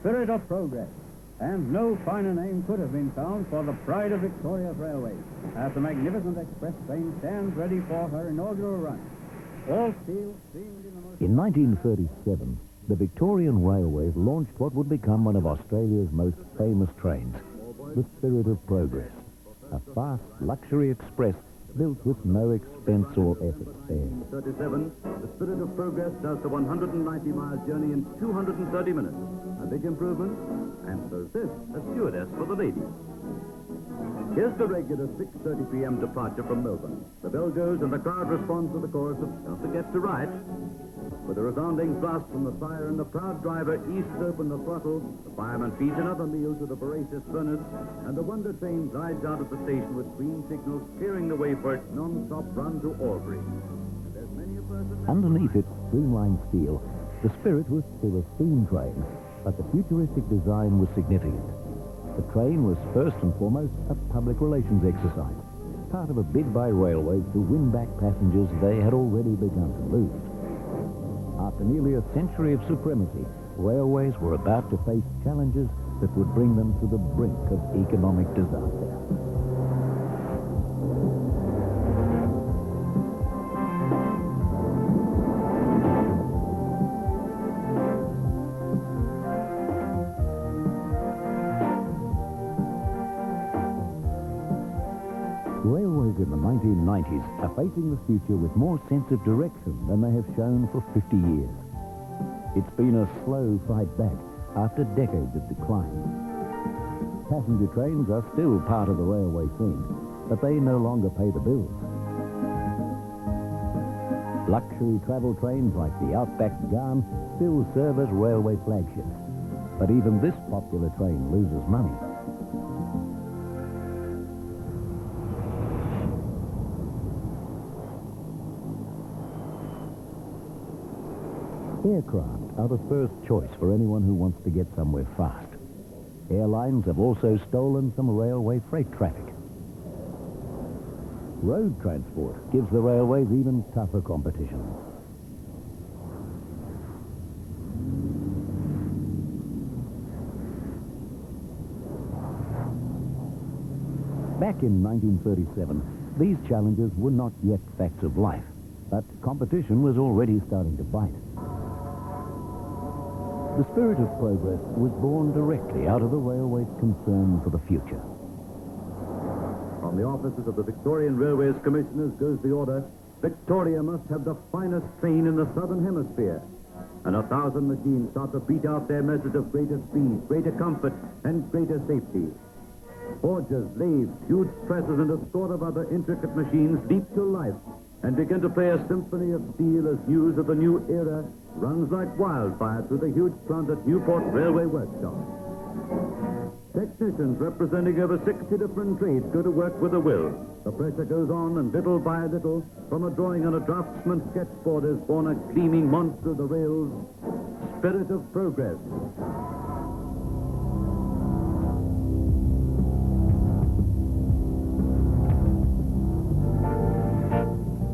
spirit of progress. And no finer name could have been found for the pride of Victoria's Railways, as the magnificent express train stands ready for her inaugural run. All steel seamed in the most... In 1937, the Victorian Railways launched what would become one of Australia's most famous trains, the Spirit of Progress, a fast luxury express built with no expense or effort spared. 37, the Spirit of Progress does the 190-mile journey in 230 minutes. A big improvement, and so this, a stewardess for the ladies. Here's the regular 6:30 p.m. departure from Melbourne. The bell goes and the crowd responds to the chorus of "Don't Forget to Ride." With a resounding blast from the siren, the proud driver eases open the throttle, the fireman feeds another meal to the voracious furnace, and the wonder train glides out of the station with green signals clearing the way for its non-stop run to Albury. There's many a person... Underneath its streamlined steel, the Spirit was still a steam train, but the futuristic design was significant. The train was first and foremost a public relations exercise, part of a bid by railways to win back passengers they had already begun to lose. After nearly a century of supremacy, railways were about to face challenges that would bring them to the brink of economic disaster. Railways in the 1990s are facing the future with more sense of direction than they have shown for 50 years. It's been a slow fight back after decades of decline. Passenger trains are still part of the railway scene, but they no longer pay the bills. Luxury travel trains like the Outback Garn still serve as railway flagships, but even this popular train loses money. Aircraft are the first choice for anyone who wants to get somewhere fast. Airlines have also stolen some railway freight traffic. Road transport gives the railways even tougher competition. Back in 1937, these challenges were not yet facts of life, but competition was already starting to bite. The Spirit of Progress was born directly out of the railway's concern for the future. From the offices of the Victorian Railways Commissioners goes the order, Victoria must have the finest train in the Southern Hemisphere. And 1,000 machines start to beat out their message of greater speed, greater comfort, and greater safety. Forges, lathes, huge presses, and a score of other intricate machines leap to life and begin to play a symphony of steel as news of the new era runs like wildfire through the huge plant at Newport Railway Workshop. Technicians representing over 60 different trades go to work with a will. The pressure goes on, and little by little, from a drawing on a draftsman's sketchboard is born a gleaming monster of the rails, Spirit of Progress.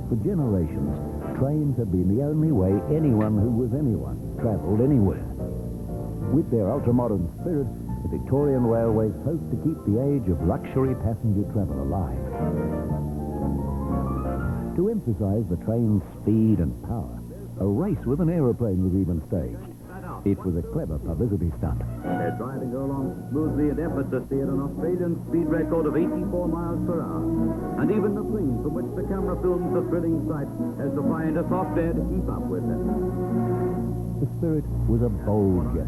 For generations, trains have been the only way anyone who was anyone travelled anywhere. With their ultra-modern spirit, the Victorian Railways hope to keep the age of luxury passenger travel alive. To emphasise the train's speed and power, a race with an aeroplane was even staged. It was a clever publicity stunt. They're driving along smoothly and effortlessly at an Australian speed record of 84 miles per hour. And even the plane from which the camera films the thrilling sight has to find a soft air to keep up with it. The Spirit was a bold gesture.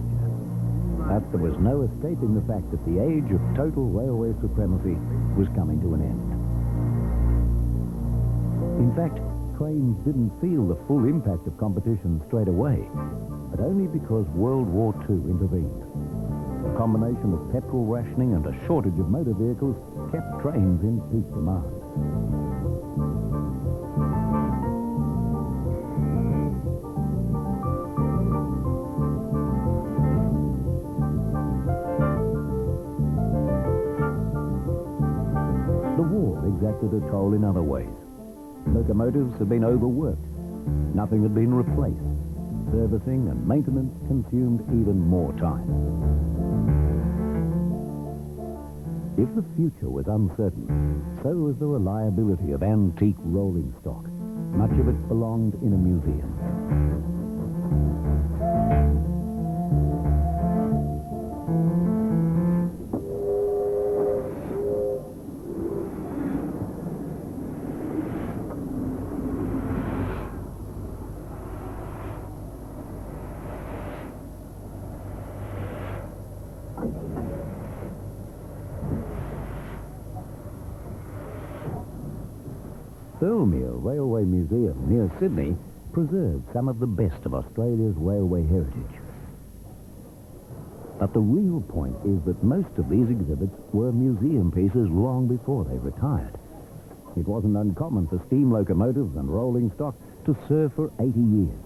But there was no escaping the fact that the age of total railway supremacy was coming to an end. In fact, trains didn't feel the full impact of competition straight away, but only because World War II intervened. A combination of petrol rationing and a shortage of motor vehicles kept trains in peak demand. The war exacted a toll in other ways. Locomotives had been overworked. Nothing had been replaced. servicing and maintenance consumed even more time. If the future was uncertain, so was the reliability of antique rolling stock. Much of it belonged in a museum. Thirlmere Railway Museum near Sydney preserves some of the best of Australia's railway heritage. But the real point is that most of these exhibits were museum pieces long before they retired. It wasn't uncommon for steam locomotives and rolling stock to serve for 80 years.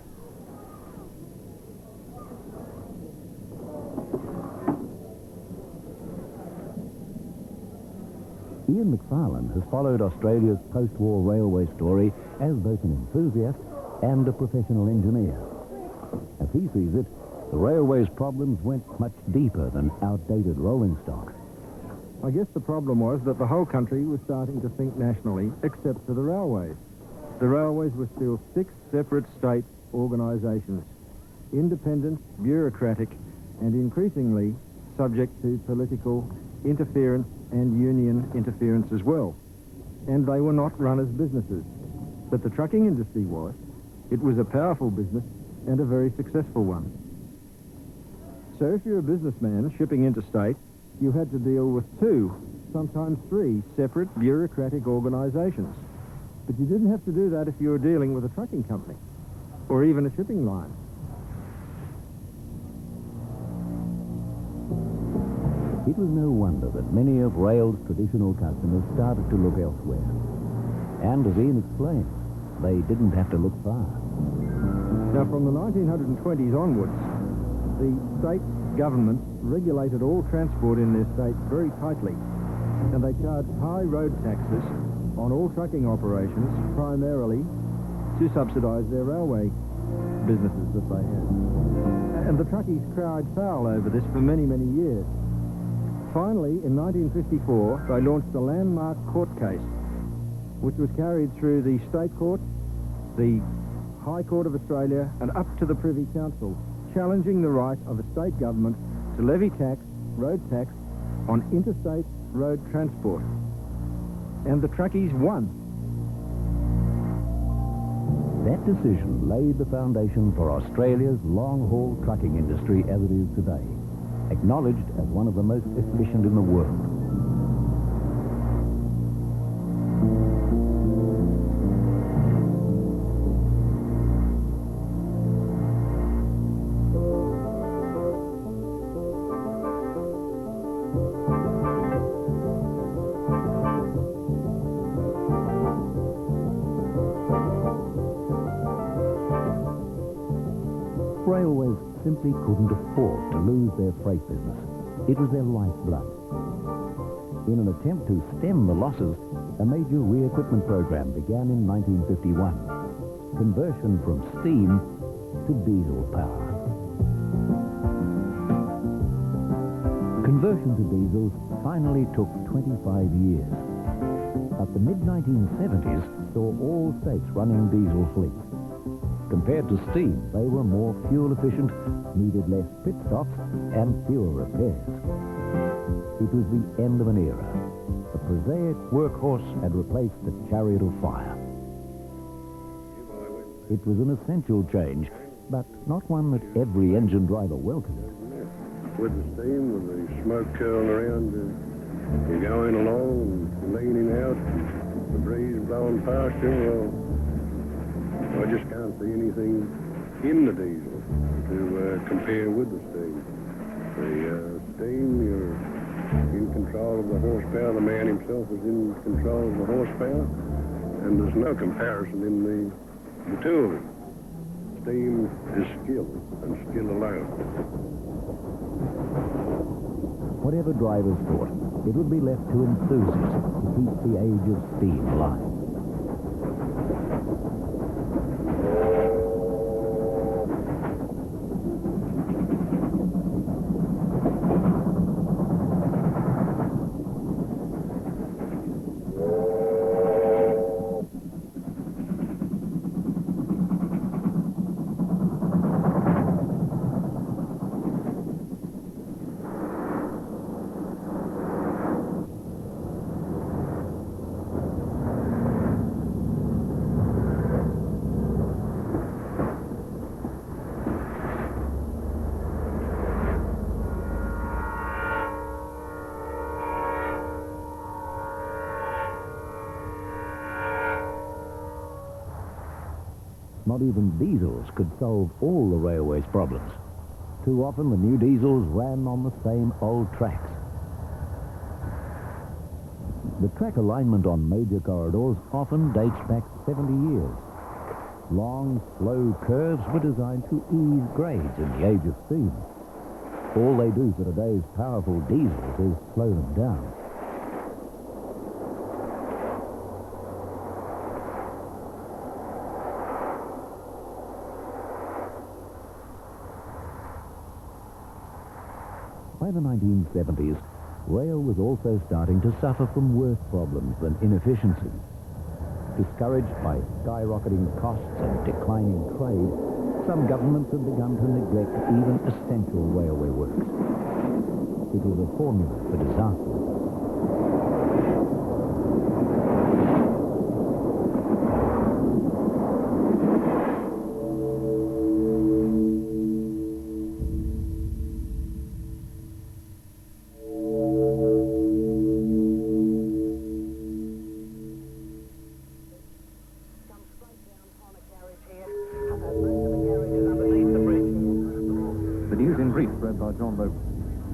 Ian McFarlane has followed Australia's post-war railway story as both an enthusiast and a professional engineer. As he sees it, the railway's problems went much deeper than outdated rolling stock. I guess the problem was that the whole country was starting to think nationally, except for the railways. The railways were still 6 separate state organisations, independent, bureaucratic, and increasingly subject to political interference and union interference as well. And they were not run as businesses. But the trucking industry was. It was a powerful business and a very successful one. So if you're a businessman shipping interstate, you had to deal with 2, sometimes 3 separate bureaucratic organisations. But you didn't have to do that if you were dealing with a trucking company or even a shipping line. It was no wonder that many of rail's traditional customers started to look elsewhere. And as Ian explains, they didn't have to look far. Now, from the 1920s onwards, the state governments regulated all transport in their state very tightly, and they charged high road taxes on all trucking operations, primarily to subsidise their railway businesses that they had. And the truckies cried foul over this for many, many years. Finally, in 1954, they launched a landmark court case, which was carried through the State Court, the High Court of Australia, and up to the Privy Council, challenging the right of a state government to levy tax, road tax, on interstate road transport. And the truckies won. That decision laid the foundation for Australia's long-haul trucking industry as it is today, acknowledged as one of the most efficient in the world. Railways simply couldn't afford to lose their freight business. It was their lifeblood. In an attempt to stem the losses, a major re-equipment program began in 1951. Conversion from steam to diesel power. Conversion to diesels finally took 25 years. But the mid-1970s saw all states running diesel fleets. Compared to steam, they were more fuel efficient, needed less pit stops, and fewer repairs. It was the end of an era. The prosaic workhorse had replaced the chariot of fire. It was an essential change, but not one that every engine driver welcomed. With the steam, with the smoke curling around, you're going along and leaning out, and the breeze blowing past you, well, I just can't see anything in the diesel to compare with the steam. The steam, you're in control of the horsepower. The man himself is in control of the horsepower, and there's no comparison in the two of them. Steam is skill, and skill alone. Whatever drivers thought, it would be left to enthusiasts to keep the age of steam alive. Not even diesels could solve all the railway's problems. Too often the new diesels ran on the same old tracks. The track alignment on major corridors often dates back 70 years. Long, slow curves were designed to ease grades in the age of steam. All they do for today's powerful diesels is slow them down. By the 1970s, rail was also starting to suffer from worse problems than inefficiency. Discouraged by skyrocketing costs and declining trade, some governments had begun to neglect even essential railway works. It was a formula for disaster.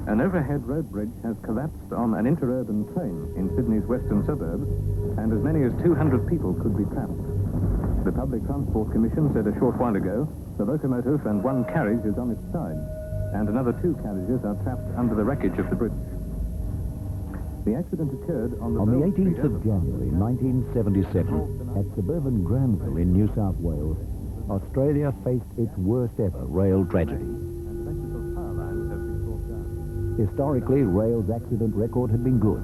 An overhead road bridge has collapsed on an interurban train in Sydney's western suburbs, and as many as 200 people could be trapped. The Public Transport Commission said a short while ago the locomotive and one carriage is on its side, and another 2 carriages are trapped under the wreckage of the bridge. The accident occurred on the 18th of January 1977 at suburban Granville in New South Wales. Australia faced its worst ever rail tragedy. Historically, rail's accident record had been good,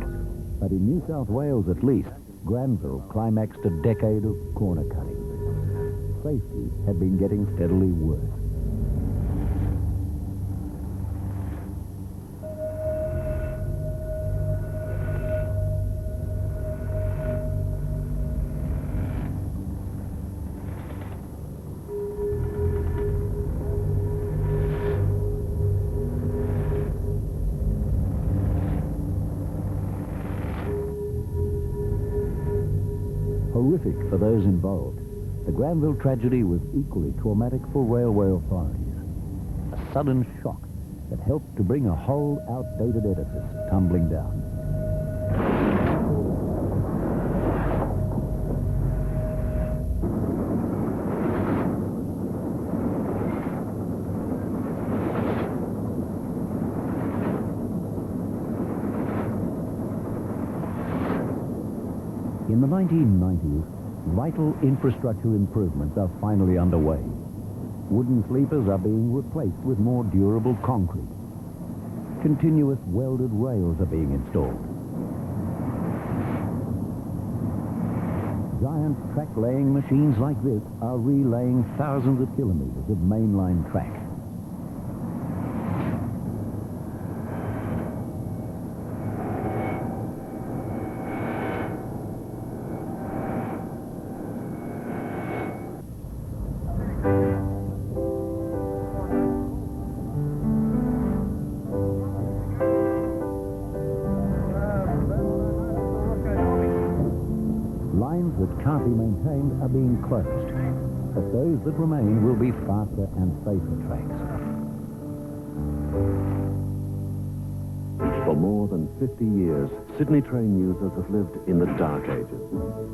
but in New South Wales at least, Granville climaxed a decade of corner cutting. Safety had been getting steadily worse. Horrific for those involved, the Granville tragedy was equally traumatic for railway authorities. A sudden shock that helped to bring a whole outdated edifice tumbling down. In the 1990s, vital infrastructure improvements are finally underway. Wooden sleepers are being replaced with more durable concrete. Continuous welded rails are being installed. Giant track-laying machines like this are relaying thousands of kilometers of mainline track. Lines that can't be maintained are being closed, but those that remain will be faster and safer tracks. For more than 50 years, Sydney train users have lived in the dark ages.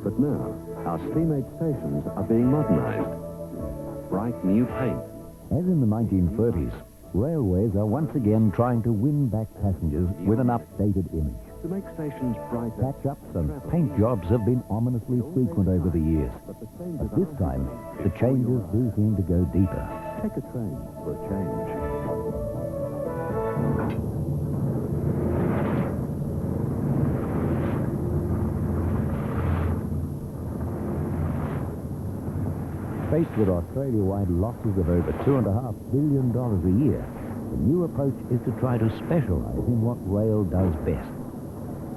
But now, our steam age stations are being modernised. Bright new paint. As in the 1930s, railways are once again trying to win back passengers with an updated image. To make stations brighter. Patch-ups and paint jobs have been ominously frequent over the years. But this time, the changes do seem to go deeper. Take a train for a change. Faced with Australia-wide losses of over $2.5 billion a year, the new approach is to try to specialize in what rail does best.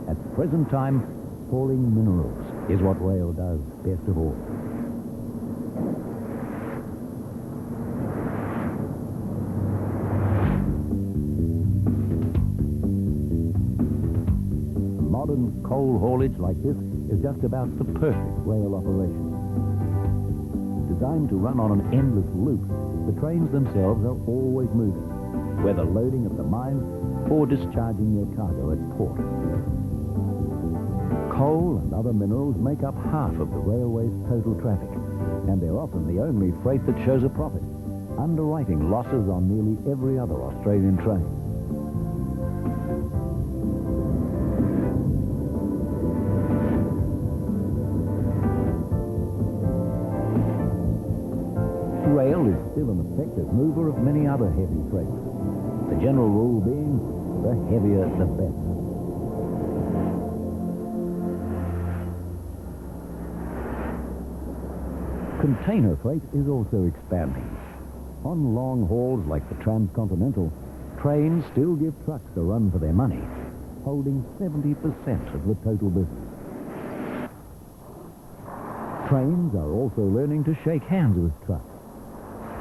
At the present time, hauling minerals is what rail does best of all. Modern coal haulage like this is just about the perfect rail operation. To Designed to run on an endless loop, the trains themselves are always moving, whether loading at the mine or discharging their cargo at port. Coal and other minerals make up half of the railway's total traffic, and they're often the only freight that shows a profit, underwriting losses on nearly every other Australian train. Rail is still an effective mover of many other heavy freight, the general rule being the heavier the better. Container freight is also expanding. On long hauls like the Transcontinental, trains still give trucks a run for their money, holding 70% of the total business. Trains are also learning to shake hands with trucks.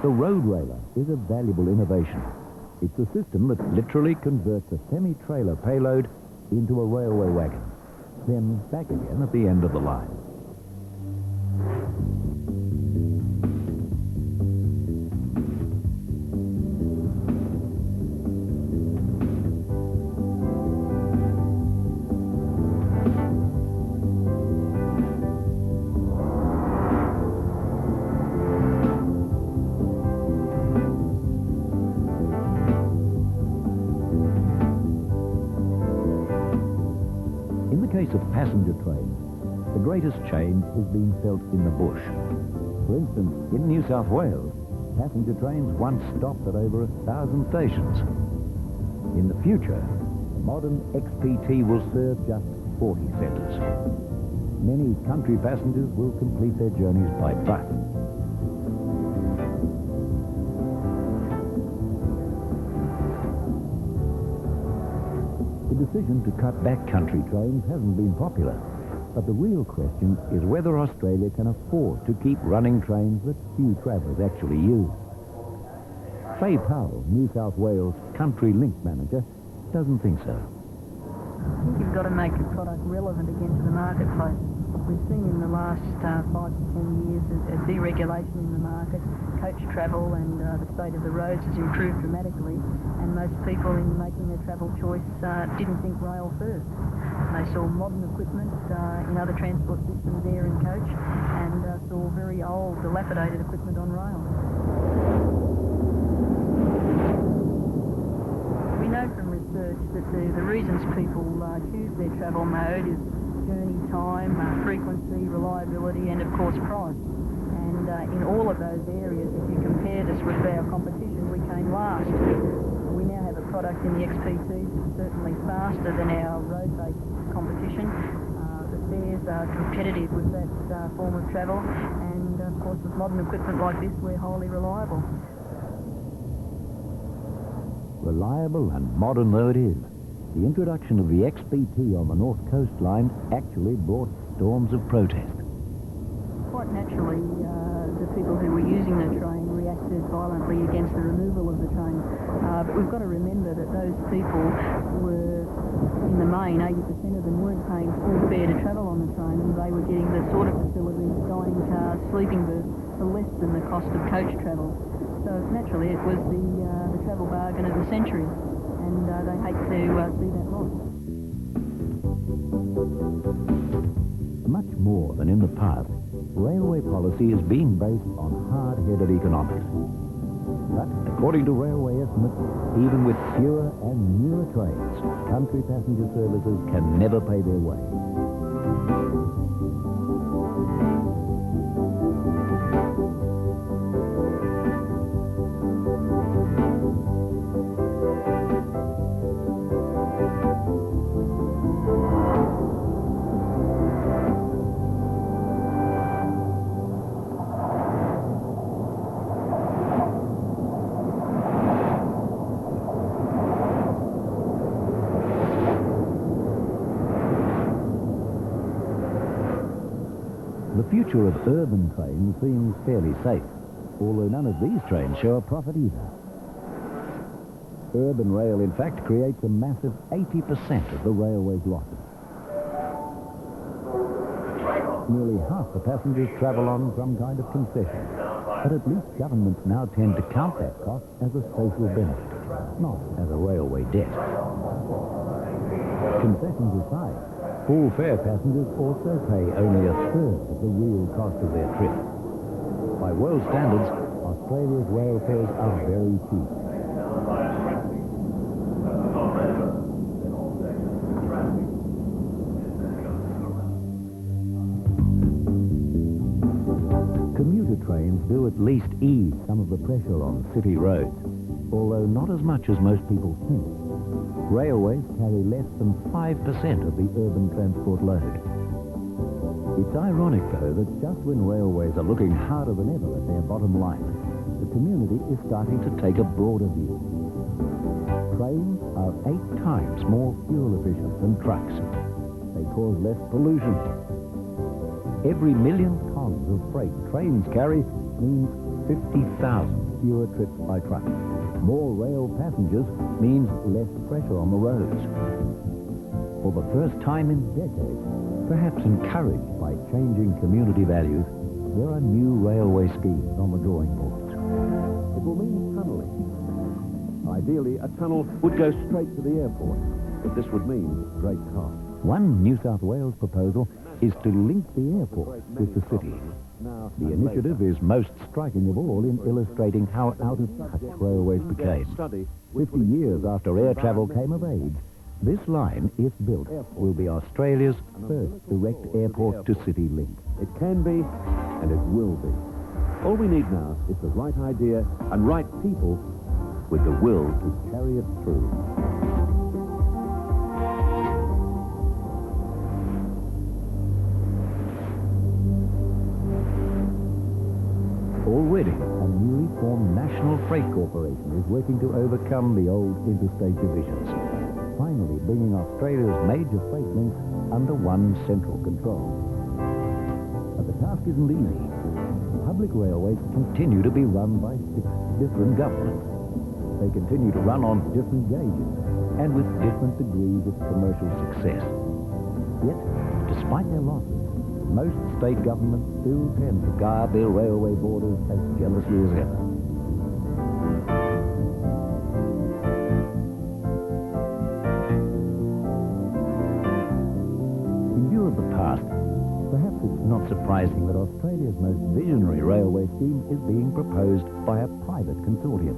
The road railer is a valuable innovation. It's a system that literally converts a semi-trailer payload into a railway wagon, then back again at the end of the line. In the case of passenger trains, the greatest change is being felt in the bush. For instance, in New South Wales, passenger trains once stopped at over 1,000 stations. In the future, the modern XPT will serve just 40 centres. Many country passengers will complete their journeys by bus. The decision to cut back country trains hasn't been popular, but the real question is whether Australia can afford to keep running trains that few travellers actually use. Faye Powell, New South Wales Country Link Manager, doesn't think so. I think you've got to make the product relevant again to the marketplace. We've seen in the last 5 to 10 years a deregulation in the market. Coach travel and the state of the roads has improved dramatically, and most people in making their travel choice didn't think rail first. They saw modern equipment in other transport systems, air and coach, and saw very old, dilapidated equipment on rail. We know from research that the reasons people choose their travel mode is journey time, frequency, reliability, and of course price. And in all of those areas, if you compared us with our competition, we came last. We now have a product in the XPT that's certainly faster than our road-based competition. The fares are competitive with that form of travel, and of course with modern equipment like this, we're wholly reliable. Reliable and modern though it is, the introduction of the XPT on the North Coast line actually brought storms of protest. Quite naturally, the people who were using the train reacted violently against the removal of the train. But we've got to remember that those people were, in the main, 80% of them weren't paying full fare to travel on the train, and they were getting the sort of facilities, dining cars, sleeping berths, for less than the cost of coach travel. So naturally, it was the travel bargain of the century, and they hate to see that lost. Much more than in the past, railway policy is being based on hard-headed economics. But according to railway estimates, even with fewer and newer trains, country passenger services can never pay their way. The future of urban trains seems fairly safe, although none of these trains show a profit either. Urban rail, in fact, creates a massive 80% of the railway's losses. nearly half the passengers travel on some kind of concession. But at least governments now tend to count that cost as a social benefit, not as a railway debt. Concessions aside, full fare passengers also pay only a third of the real cost of their trip. By world standards, Australia's rail fares are very cheap. Commuter trains do at least ease some of the pressure on city roads, although not as much as most people think. Railways carry less than 5% of the urban transport load. It's ironic, though, that just when railways are looking harder than ever at their bottom line, the community is starting to take a broader view. Trains are 8 times more fuel efficient than trucks. They cause less pollution. Every 1 million tons of freight trains carry means 50,000 fewer trips by truck. More rail passengers means less pressure on the roads. For the first time in decades, perhaps encouraged by changing community values, there are new railway schemes on the drawing boards. It will mean tunnelling. Ideally, a tunnel would go straight to the airport, but this would mean great cost. One New South Wales proposal is to link the airport with the city. The initiative is most striking of all in illustrating how out of touch railways became. 50 years after air travel came of age, this line, if built, will be Australia's first direct airport-to-city link. It can be, and it will be. All we need now is the right idea and right people with the will to carry it through. Already, a newly formed National Freight Corporation is working to overcome the old interstate divisions, finally bringing Australia's major freight links under one central control. But the task isn't easy. Public railways continue to be run by 6 different governments. They continue to run on different gauges and with different degrees of commercial success. Yet, despite their losses, most state governments still tend to guard their railway borders as jealously as ever. In view of the past, perhaps it's not surprising that Australia's most visionary railway scheme is being proposed by a private consortium.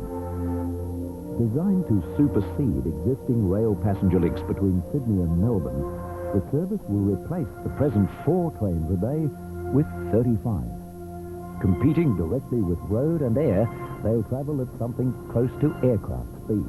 Designed to supersede existing rail passenger links between Sydney and Melbourne, the service will replace the present 4 trains a day with 35. Competing directly with road and air, they'll travel at something close to aircraft speed.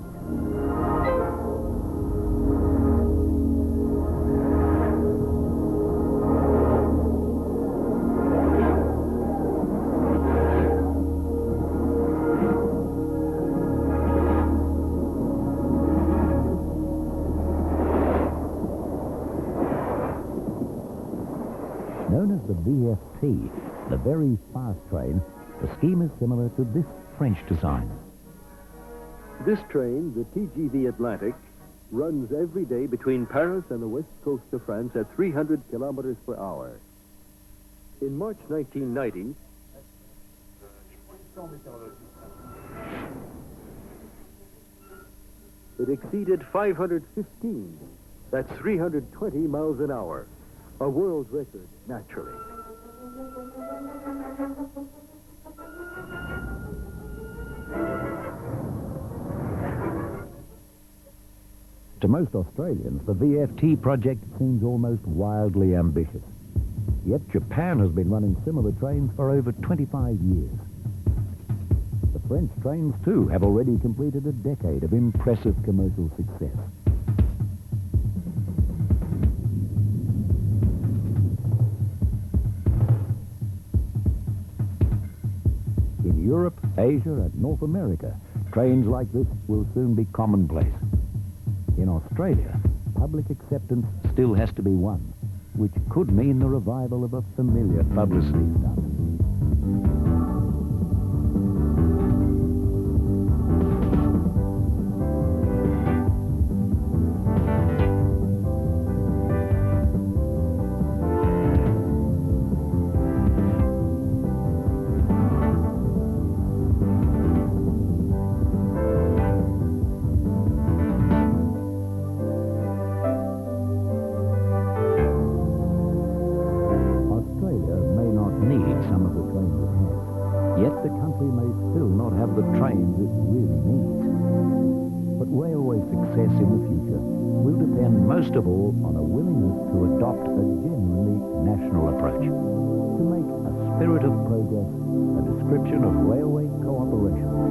Known as the VFT, the Very Fast Train, the scheme is similar to this French design. This train, the TGV Atlantic, runs every day between Paris and the west coast of France at 300 kilometers per hour. In March 1990, it exceeded 515. That's 320 miles an hour. A world record, naturally. To most Australians, the VFT project seems almost wildly ambitious. Yet Japan has been running similar trains for over 25 years. The French trains, too, have already completed a decade of impressive commercial success. In Europe, Asia, and North America, trains like this will soon be commonplace. In Australia, public acceptance still has to be won, which could mean the revival of a familiar publicity stunt. the country may still not have the trains it really needs. But railway success in the future will depend most of all on a willingness to adopt a genuinely national approach, to make a spirit of progress a description of railway cooperation.